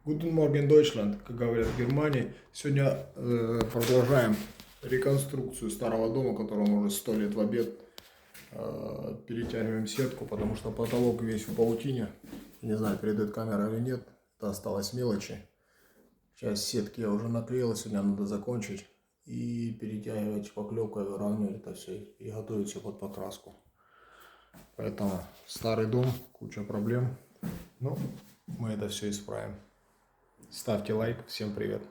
Guten Morgen, Deutschland, как говорят в Германии. Сегодня продолжаем реконструкцию старого дома, которому уже 100 лет в обед. Перетягиваем сетку, потому что потолок весь в паутине. Не знаю, передает камера или нет. Это осталось мелочи. Часть сетки я уже наклеил, сегодня надо закончить. И перетягивать шпаклевкой, выравнивать это все и готовить все под покраску. Поэтому старый дом, куча проблем. Но мы это все исправим. Ставьте лайк. Всем привет.